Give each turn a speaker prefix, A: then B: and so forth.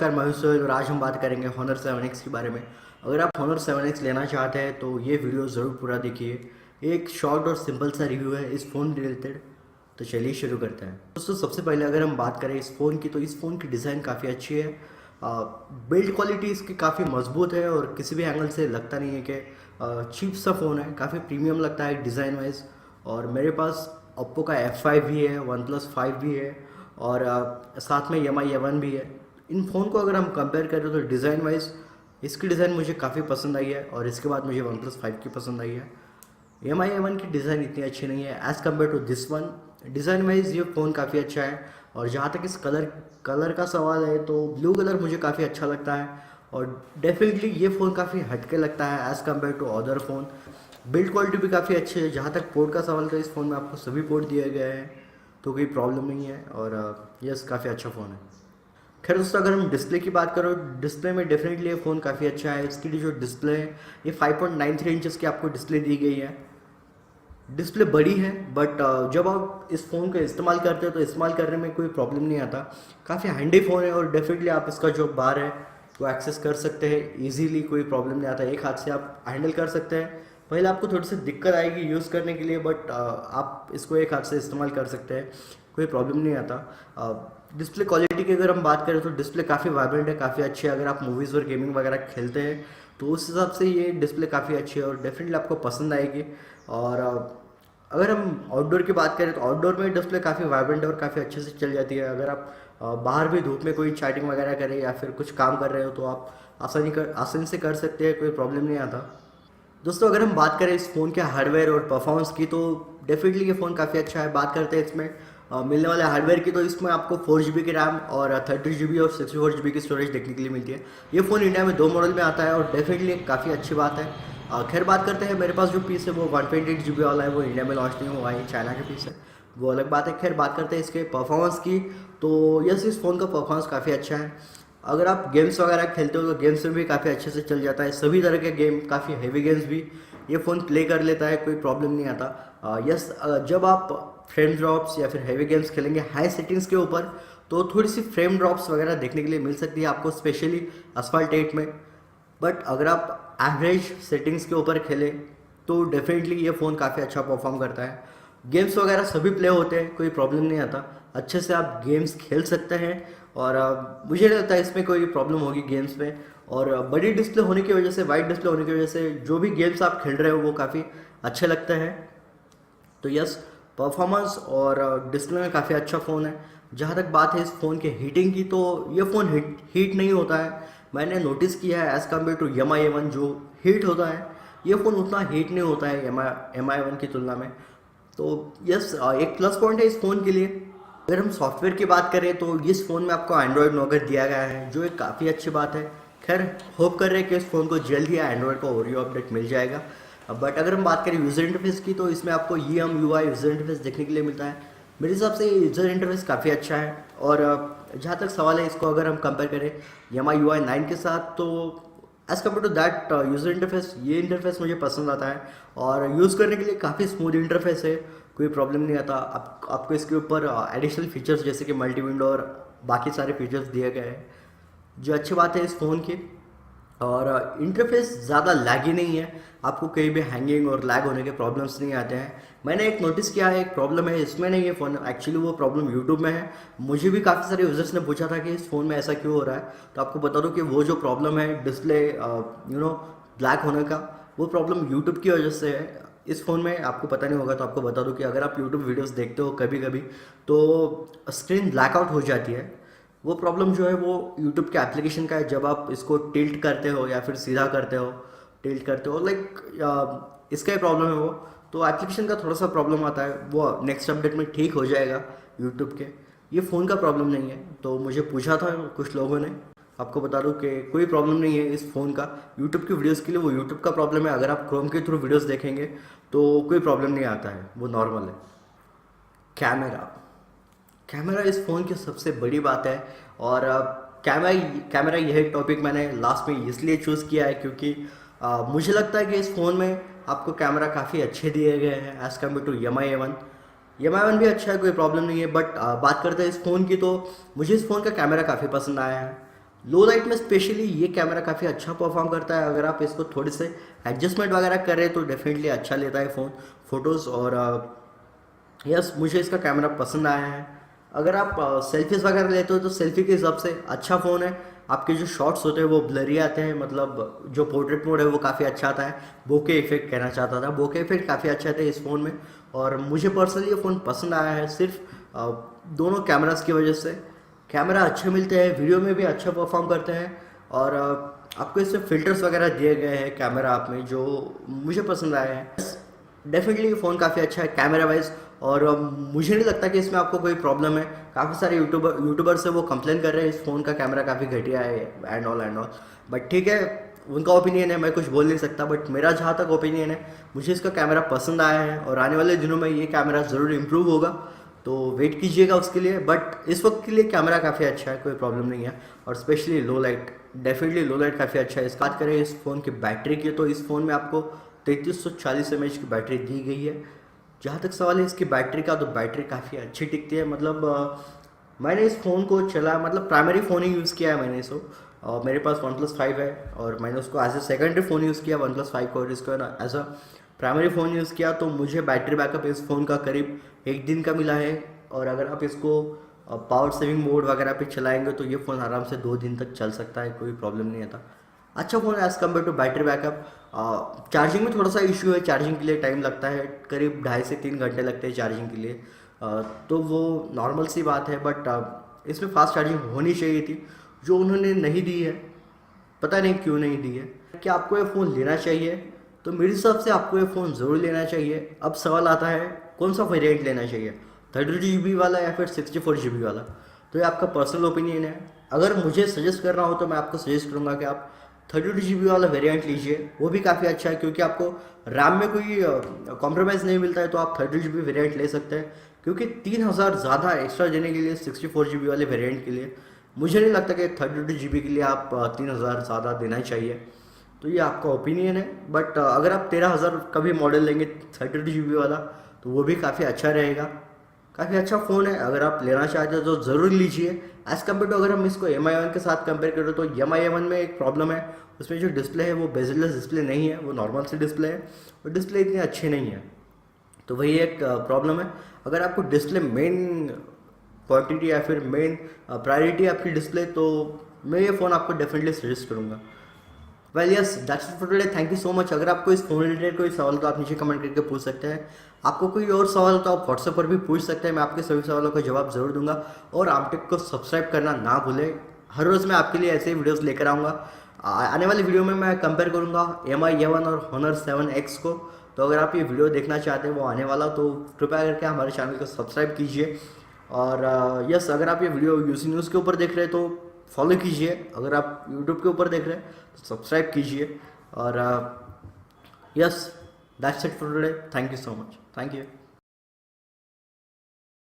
A: नमस्कार, मैं हूं सोहेल और आज हम बात करेंगे Honor 7X के बारे में। अगर आप Honor 7X लेना चाहते हैं तो ये वीडियो ज़रूर पूरा देखिए। एक शॉर्ट और सिंपल सा रिव्यू है इस फ़ोन रिलेटेड। तो चलिए शुरू करते हैं। दोस्तों, सबसे पहले अगर हम बात करें इस फ़ोन की तो इस फ़ोन की डिज़ाइन काफ़ी अच्छी है। बिल्ड क्वालिटी इसकी काफ़ी मजबूत है और किसी भी एंगल से लगता नहीं है कि चीप सा फ़ोन है। काफ़ी प्रीमियम लगता है डिज़ाइन वाइज। और मेरे पास ओप्पो का F5 भी है, OnePlus 5 भी है और साथ में MI A1 भी है। इन फ़ोन को अगर हम कंपेयर करें तो डिज़ाइन वाइज इसकी डिज़ाइन मुझे काफ़ी पसंद आई है और इसके बाद मुझे OnePlus 5 की पसंद आई है। MI A1 की डिज़ाइन इतनी अच्छी नहीं है as compare to this one. Design wise ये फ़ोन काफ़ी अच्छा है और जहाँ तक इस कलर का सवाल है तो ब्लू कलर मुझे काफ़ी अच्छा लगता है और डेफिनेटली ये फ़ोन काफ़ी हटके लगता है as compare to other phone. Build quality भी काफ़ी अच्छी है। जहाँ तक पोर्ट का सवाल तो इस फ़ोन में आपको सभी पोर्ट दिए गए हैं तो कोई प्रॉब्लम नहीं है और यस, काफ़ी अच्छा फ़ोन है। खैर दोस्तों, अगर हम डिस्प्ले की बात करें, डिस्प्ले में डेफिनेटली ये फ़ोन काफ़ी अच्छा है। इसकी जो डिस्प्ले है ये 5.93 इंचज़ की आपको डिस्प्ले दी गई है। डिस्प्ले बड़ी है बट जब आप इस फ़ोन का इस्तेमाल करते हो तो इस्तेमाल करने में कोई प्रॉब्लम नहीं आता। काफ़ी हैंडी फ़ोन है और डेफिनेटली आप इसका जो बार है वो एक्सेस कर सकते हैं ईजीली, कोई प्रॉब्लम नहीं आता। एक हाथ से आप हैंडल कर सकते हैं। पहले आपको थोड़ी सी दिक्कत आएगी यूज़ करने के लिए बट आप इसको एक हाथ से इस्तेमाल कर सकते हैं, कोई प्रॉब्लम नहीं आता। डिस्प्ले क्वालिटी की अगर हम बात करें तो डिस्प्ले काफ़ी वाइब्रेंट है, काफ़ी अच्छी है। अगर आप मूवीज़ और गेमिंग वगैरह खेलते हैं तो उस हिसाब से ये डिस्प्ले काफ़ी अच्छी है और डेफिनेटली आपको पसंद आएगी। और अगर हम आउटडोर की बात करें तो आउटडोर में डिस्प्ले काफ़ी वाइब्रेंट है और काफ़ी अच्छे से चल जाती है। अगर आप बाहर भी धूप में कोई चैटिंग वगैरह करें या फिर कुछ काम कर रहे हो तो आप आसानी से कर सकते हैं, कोई प्रॉब्लम नहीं आता। दोस्तों, अगर हम बात करें इस फ़ोन के हार्डवेयर और परफॉर्मेंस की तो डेफिनेटली ये फ़ोन काफ़ी अच्छा है। बात करते हैं इसमें मिलने वाले हार्डवेयर की तो इसमें आपको 4 GB की रैम और 30 GB और 64 GB की स्टोरेज देखने के लिए मिलती है। ये फ़ोन इंडिया में 2 मॉडल में आता है और डेफिनेटली काफ़ी अच्छी बात है। खैर बात करते हैं, मेरे पास जो पीस है वो 128 GB वाला है, वो इंडिया में लॉन्च नहीं हुआ है, चाइना के पीस है, वो अलग बात है। खैर बात करते हैं इसके परफॉर्मेंस की तो यस, इस फ़ोन का परफॉर्मेंस काफ़ी अच्छा है। अगर आप गेम्स वगैरह खेलते हो तो गेम्स में भी काफ़ी अच्छे से चल जाता है। सभी तरह के गेम, काफ़ी हेवी गेम्स भी ये फ़ोन प्ले कर लेता है, कोई प्रॉब्लम नहीं आता। यस, जब आप फ्रेम ड्रॉप्स या फिर हैवी गेम्स खेलेंगे हाई सेटिंग्स के ऊपर तो थोड़ी सी फ्रेम ड्रॉप्स वगैरह देखने के लिए मिल सकती है आपको, स्पेशली असफाल्ट 8 में। बट अगर आप एवरेज सेटिंग्स के ऊपर खेलें तो डेफिनेटली ये फ़ोन काफ़ी अच्छा परफॉर्म करता है। गेम्स वगैरह सभी प्ले होते हैं, कोई प्रॉब्लम नहीं आता। अच्छे से आप गेम्स खेल सकते हैं और मुझे नहीं लगता इसमें कोई प्रॉब्लम होगी गेम्स में। और बड़ी डिस्प्ले होने की वजह से, वाइड डिस्प्ले होने की वजह से जो भी गेम्स आप खेल रहे हो वो काफ़ी अच्छे लगते हैं। तो यस, परफॉर्मेंस और डिस्प्ले में काफ़ी अच्छा फ़ोन है। जहाँ तक बात है इस फ़ोन के हीटिंग की तो ये फ़ोन हीट नहीं होता है। मैंने नोटिस किया है as compare to MI A1 जो हीट होता है, ये फ़ोन उतना हीट नहीं होता है MI A1 की तुलना में। तो यस, एक प्लस पॉइंट है इस फ़ोन के लिए। अगर हम सॉफ्टवेयर की बात करें तो इस फ़ोन में आपको एंड्रॉयड नोगेट दिया गया है, जो एक काफ़ी अच्छी बात है। खैर होप कर रहे हैं कि इस फ़ोन को जल्द ही एंड्रॉयड का ओरियो अपडेट मिल जाएगा। बट अगर हम बात करें यूज़र इंटरफेस की तो इसमें आपको EMUI यूज़र इंटरफेस देखने के लिए मिलता है। मेरे हिसाब से ये यूज़र इंटरफेस काफ़ी अच्छा है। और जहाँ तक सवाल है इसको अगर हम कंपेयर करें MIUI 9 के साथ तो as compare to that user interface, ये इंटरफेस मुझे पसंद आता है और यूज़ करने के लिए काफ़ी स्मूथ इंटरफेस है, कोई प्रॉब्लम नहीं आता। आपको इसके ऊपर एडिशनल फीचर्स जैसे कि मल्टी विंडो और बाकी सारे फीचर्स दिए गए हैं, जो अच्छी बात है इस फ़ोन की। और इंटरफेस ज़्यादा लैगी नहीं है, आपको कहीं भी हैंगिंग और लैग होने के प्रॉब्लम्स नहीं आते हैं। मैंने एक नोटिस किया है, एक प्रॉब्लम है इसमें नहीं है फ़ोन, एक्चुअली वो प्रॉब्लम यूट्यूब में है। मुझे भी काफ़ी सारे यूज़र्स ने पूछा था कि इस फ़ोन में ऐसा क्यों हो रहा है। तो आपको बता दूं कि वो जो प्रॉब्लम है डिस्प्ले ब्लैक होने का, वो प्रॉब्लम यूट्यूब की वजह से है। इस फ़ोन में आपको पता नहीं होगा तो आपको बता दूं कि अगर आप यूट्यूब वीडियोज़ देखते हो कभी कभी तो स्क्रीन ब्लैकआउट हो जाती है। वो प्रॉब्लम जो है वो यूट्यूब के एप्लीकेशन का है। जब आप इसको टिल्ट करते हो या फिर सीधा करते हो, टिल्ट करते हो लाइक इसका ही प्रॉब्लम है वो। तो एप्लीकेशन का थोड़ा सा प्रॉब्लम आता है, वो नेक्स्ट अपडेट में ठीक हो जाएगा यूट्यूब के। ये फ़ोन का प्रॉब्लम नहीं है। तो मुझे पूछा था कुछ लोगों ने, आपको बता दूं कि कोई प्रॉब्लम नहीं है इस फ़ोन का। यूट्यूब की वीडियोज़ के लिए वो यूट्यूब का प्रॉब्लम है। अगर आप क्रोम के थ्रू वीडियोज़ देखेंगे तो कोई प्रॉब्लम नहीं आता है, वो नॉर्मल है। कैमरा कैमरा इस फ़ोन की सबसे बड़ी बात है। और कैमरा कैमरा यह टॉपिक मैंने लास्ट में इसलिए चूज़ किया है क्योंकि मुझे लगता है कि इस फ़ोन में आपको कैमरा काफ़ी अच्छे दिए गए हैं as compare to MI A1। MI A1 भी अच्छा है, कोई प्रॉब्लम नहीं है। बट बात करते हैं इस फ़ोन की तो मुझे इस फ़ोन का कैमरा काफ़ी पसंद आया है। लो लाइट में स्पेशली ये कैमरा काफ़ी अच्छा परफॉर्म करता है। अगर आप इसको थोड़े से एडजस्टमेंट वगैरह करें तो डेफिनेटली अच्छा लेता है फ़ोन फोटोज़। और यस, मुझे इसका कैमरा पसंद आया है। अगर आप सेल्फीज़ वगैरह लेते हो तो सेल्फी के हिसाब से अच्छा फ़ोन है। आपके जो शॉट्स होते हैं वो ब्लरी आते हैं, मतलब जो पोर्ट्रेट मोड है वो काफ़ी अच्छा आता है। बोके इफेक्ट कहना चाहता था, बोके इफेक्ट काफ़ी अच्छा आता है इस फ़ोन में। और मुझे पर्सनली ये फ़ोन पसंद आया है सिर्फ दोनों कैमरास की वजह से। कैमरा अच्छे मिलते हैं, वीडियो में भी अच्छा परफॉर्म करते हैं। और आपको इसमें फ़िल्टर्स वगैरह दिए गए हैं कैमरा आप में जो मुझे पसंद आए हैं। डेफिनेटली फ़ोन काफ़ी अच्छा है कैमरा वाइज। और मुझे नहीं लगता कि इसमें आपको कोई प्रॉब्लम है। काफ़ी सारे यूट्यूबर से वो कंप्लेन कर रहे हैं इस फ़ोन का कैमरा काफ़ी घटिया है एंड ऑल। बट ठीक है, उनका ओपिनियन है, मैं कुछ बोल नहीं सकता। बट मेरा जहाँ तक ओपिनियन है, मुझे इसका कैमरा पसंद आया है और आने वाले दिनों में ये कैमरा ज़रूर इम्प्रूव होगा। तो वेट कीजिएगा उसके लिए। बट इस वक्त के लिए कैमरा काफ़ी अच्छा है, कोई प्रॉब्लम नहीं है। और स्पेशली लो लाइट, डेफिनेटली लो लाइट काफ़ी अच्छा है। इस बात करें इस फ़ोन की बैटरी की, तो इस फ़ोन में आपको 3340 mAh की बैटरी दी गई है। जहाँ तक सवाल है इसकी बैटरी का, तो बैटरी काफ़ी अच्छी टिकती है। मतलब मैंने इस फ़ोन को चला, मतलब प्राइमरी फ़ोन ही यूज़ किया है मैंने इसको। और मेरे पास OnePlus 5 है और मैंने उसको as a secondary phone use किया OnePlus 5 को, और इसको as a primary phone use किया। तो मुझे बैटरी बैकअप इस फ़ोन का करीब 1 दिन का मिला है। और अगर आप इसको पावर सेविंग मोड वगैरह पे चलाएंगे तो ये फ़ोन आराम से 2 दिन तक चल सकता है, कोई प्रॉब्लम नहीं आता। अच्छा फ़ोन है as compare to battery backup. Charging में थोड़ा सा इशू है, चार्जिंग के लिए टाइम लगता है, करीब 2.5 से 3 घंटे लगते हैं चार्जिंग के लिए। तो वो नॉर्मल सी बात है। बट इसमें फास्ट चार्जिंग होनी चाहिए थी, जो उन्होंने नहीं दी है। पता नहीं क्यों नहीं दी है। क्या आपको ये फ़ोन लेना चाहिए? तो मेरे हिसाब से आपको ये फ़ोन ज़रूर लेना चाहिए। अब सवाल आता है कौन सा वेरिएंट लेना चाहिए, 32 GB वाला या फिर 64 GB वाला। तो ये आपका पर्सनल ओपिनियन है। अगर मुझे सजेस्ट करना हो तो मैं आपको सजेस्ट करूँगा कि आप 32 GB वाला वेरिएंट लीजिए, वो भी काफ़ी अच्छा है। क्योंकि आपको रैम में कोई कॉम्प्रोमाइज़ नहीं मिलता है, तो आप 32 GB वेरिएंट ले सकते हैं। क्योंकि 3000 ज़्यादा एक्स्ट्रा देने के लिए 64 GB वाले वेरिएंट के लिए मुझे नहीं लगता कि 32 GB के लिए आप 3000 ज़्यादा देना ही चाहिए। तो ये आपका ओपिनियन है। बट अगर आप 13,000 का भी मॉडल लेंगे 32 GB वाला, तो वो भी काफ़ी अच्छा रहेगा। काफ़ी अच्छा फ़ोन है, अगर आप लेना चाहते हो तो ज़रूर लीजिए। एज़ कम्पेयर टू अगर हम इसको MI1 के साथ कंपेयर करें तो MI1 में एक प्रॉब्लम है, उसमें जो डिस्प्ले है वो बेजलेस डिस्प्ले नहीं है, वो नॉर्मल सी डिस्प्ले है और डिस्प्ले इतनी अच्छी नहीं है। तो वही एक प्रॉब्लम है। अगर आपको डिस्प्ले मेन क्वांटिटी या फिर मेन प्रायोरिटी आपकी डिस्प्ले, तो मैं ये फ़ोन आपको डेफिनेटली सजेस्ट करूँगा। Well yes, that's it for today. Thank you so much. अगर आपको इस फोन रिलेटेड कोई सवाल तो आप नीचे कमेंट करके पूछ सकते हैं। आपको कोई और सवाल तो आप व्हाट्सएप पर भी पूछ सकते हैं, मैं आपके सभी सवालों का जवाब ज़रूर दूंगा। और आमटेक को सब्सक्राइब करना ना भूलें। हर रोज़ मैं आपके लिए ऐसे ही वीडियोस लेकर आऊँगा। आने वाली वीडियो में मैं कंपेयर करूँगा MI11 और Honor 7X को। तो अगर आप ये वीडियो देखना चाहते हैं, वो आने वाला, तो कृपया करके हमारे चैनल को सब्सक्राइब कीजिए। और यस, अगर आप ये वीडियो यूसी न्यूज़ के ऊपर देख रहे हैं तो फॉलो कीजिए। अगर आप यूट्यूब के ऊपर देख रहे हैं तो सब्सक्राइब कीजिए। और yes, that's it for today. Thank you so much. Thank you.